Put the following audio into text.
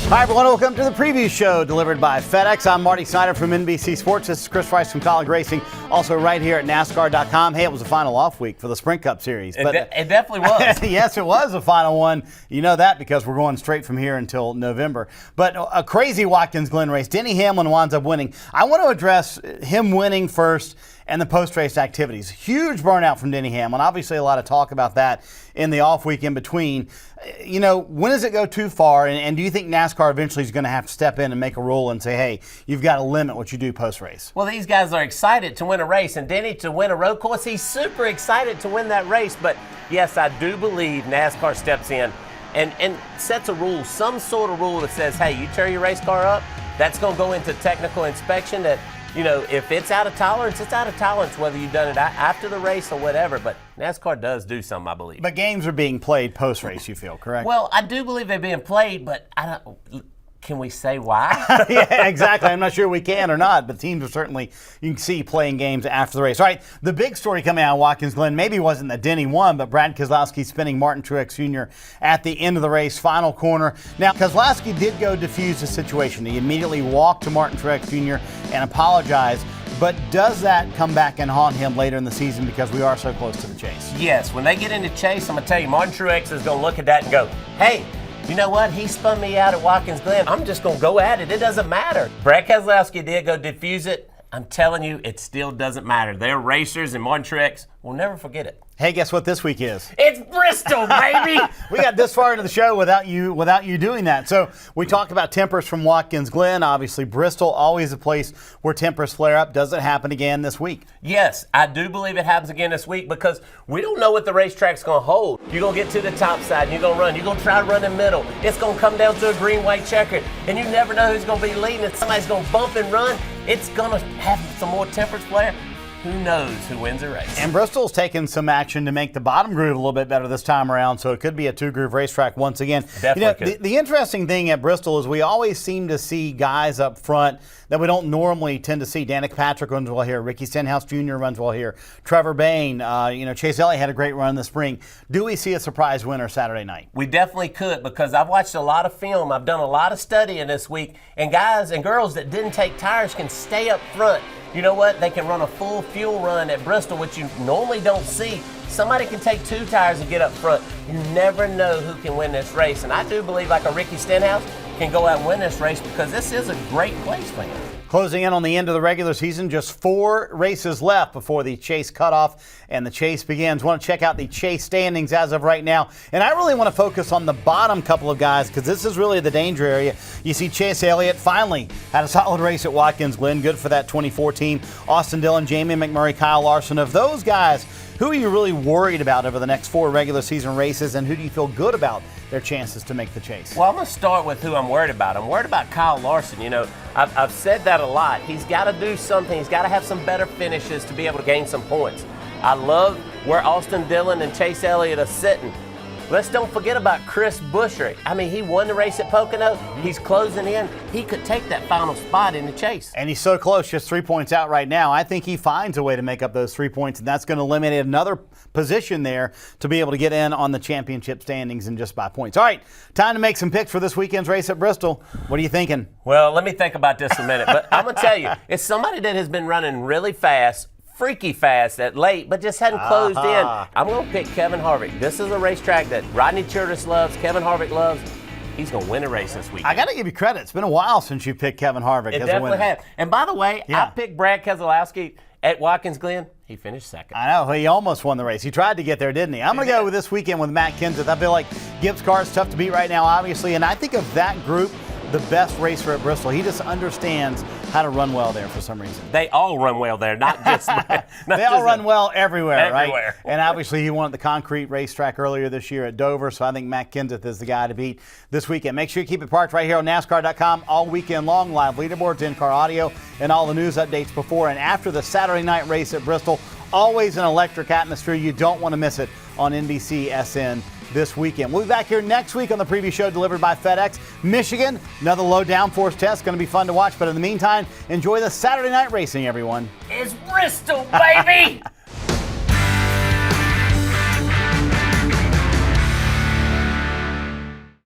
Hi, everyone. Welcome to the preview show delivered by FedEx. I'm Marty Snider from NBC Sports. This is Chris Rice from College Racing, also right here at NASCAR.com. Hey, it was a final off week for the Sprint Cup Series. But it definitely was. Yes, it was a final one. You know that because we're going straight from here until November. But a crazy Watkins Glen race. Denny Hamlin winds up winning. I want to address him winning first and the post-race activities. Huge burnout from Denny Hamlin. Obviously, a lot of talk about that in the off week in between. You know, when does it go too far? And do you think NASCAR eventually is going to have to step in and make a rule and say, hey, you've got to limit what you do post-race? Well, these guys are excited to win a race. And Denny to win a road course, he's super excited to win that race. But, yes, I do believe NASCAR steps in and sets a rule, some sort of rule that says, hey, you tear your race car up, that's going to go into technical inspection that, you know, if it's out of tolerance, it's out of tolerance, whether you've done it after the race or whatever. But NASCAR does do something, I believe. But games are being played post-race, you feel, correct? Well, I do believe they're being played, but I don't. Can we say why? Yeah, exactly. I'm not sure we can or not, but teams are certainly, you can see, playing games after the race. All right, the big story coming out of Watkins Glen maybe wasn't that Denny won, but Brad Keselowski spinning Martin Truex Jr. at the end of the race, final corner. Now, Keselowski did go defuse the situation. He immediately walked to Martin Truex Jr. and apologized. But does that come back and haunt him later in the season because we are so close to the chase? Yes, when they get into chase, I'm going to tell you, Martin Truex is going to look at that and go, hey, you know what? He spun me out at Watkins Glen. I'm just going to go at it. It doesn't matter. Brad Keselowski did go diffuse it. I'm telling you, it still doesn't matter. They're racers, and Martin Truex will never forget it. Hey, guess what this week is? It's Bristol, baby! We got this far into the show without you doing that. So we talked about tempers from Watkins Glen. Obviously, Bristol, always a place where tempers flare up. Does it happen again this week? Yes, I do believe it happens again this week because we don't know what the racetrack's going to hold. You're going to get to the top side, and you're going to run. You're going to try to run in the middle. It's going to come down to a green-white checker, and you never know who's going to be leading. If somebody's going to bump and run, it's going to have some more tempers flare. Who knows who wins a race? And Bristol's taken some action to make the bottom groove a little bit better this time around, so it could be a two-groove racetrack once again. Definitely the interesting thing at Bristol is we always seem to see guys up front that we don't normally tend to see. Danica Patrick runs well here. Ricky Stenhouse Jr. runs well here. Trevor Bayne, Chase Elliott had a great run in the spring. Do we see a surprise winner Saturday night? We definitely could because I've watched a lot of film. I've done a lot of studying this week, and guys and girls that didn't take tires can stay up front. You know what? They can run a full fuel run at Bristol, which you normally don't see. Somebody can take two tires and get up front. You never know who can win this race. And I do believe like a Ricky Stenhouse can go out and win this race because this is a great place for him. Closing in on the end of the regular season, just 4 races left before the chase cutoff and the chase begins. Want to check out the chase standings as of right now. And I really want to focus on the bottom couple of guys because this is really the danger area. You see Chase Elliott finally had a solid race at Watkins Glen. Good for that 24 team. Austin Dillon, Jamie McMurray, Kyle Larson. Of those guys, who are you really worried about over the next 4 regular season races, and who do you feel good about their chances to make the chase? Well, I'm going to start with who I'm worried about. I'm worried about Kyle Larson. You know, I've said that a lot. He's got to do something. He's got to have some better finishes to be able to gain some points. I love where Austin Dillon and Chase Elliott are sitting. Let's don't forget about Chris Buescher. I mean, he won the race at Pocono. He's closing in. He could take that final spot in the chase. And he's so close, just 3 points out right now. I think he finds a way to make up those 3 points, and that's going to eliminate another position there to be able to get in on the championship standings and just by points. All right, time to make some picks for this weekend's race at Bristol. What are you thinking? Well, let me think about this a minute. But I'm going to tell you, it's somebody that has been running really fast, freaky fast at late, but just hadn't closed in. I'm going to pick Kevin Harvick. This is a racetrack that Rodney Childress loves, Kevin Harvick loves. He's going to win a race this week. I got to give you credit. It's been a while since you picked Kevin Harvick as a winner. It definitely has. And by the way, I picked Brad Keselowski at Watkins Glen. He finished second. I know. He almost won the race. He tried to get there, didn't he? I'm going to go with this weekend with Matt Kenseth. I feel like Gibbs' car is tough to beat right now, obviously, and I think of that group, the best racer at Bristol. He just understands how to run well there for some reason. They all run well there, not just they all run well everywhere, right? Everywhere. And obviously he won at the concrete racetrack earlier this year at Dover, so I think Matt Kenseth is the guy to beat this weekend. Make sure you keep it parked right here on NASCAR.com all weekend long. Live leaderboards, in-car audio, and all the news updates before and after the Saturday night race at Bristol. Always an electric atmosphere. You don't want to miss it on NBC SN this weekend. We'll be back here next week on the preview show delivered by FedEx. Michigan, another low downforce test. Going to be fun to watch. But in the meantime, enjoy the Saturday night racing, everyone. It's Bristol, baby!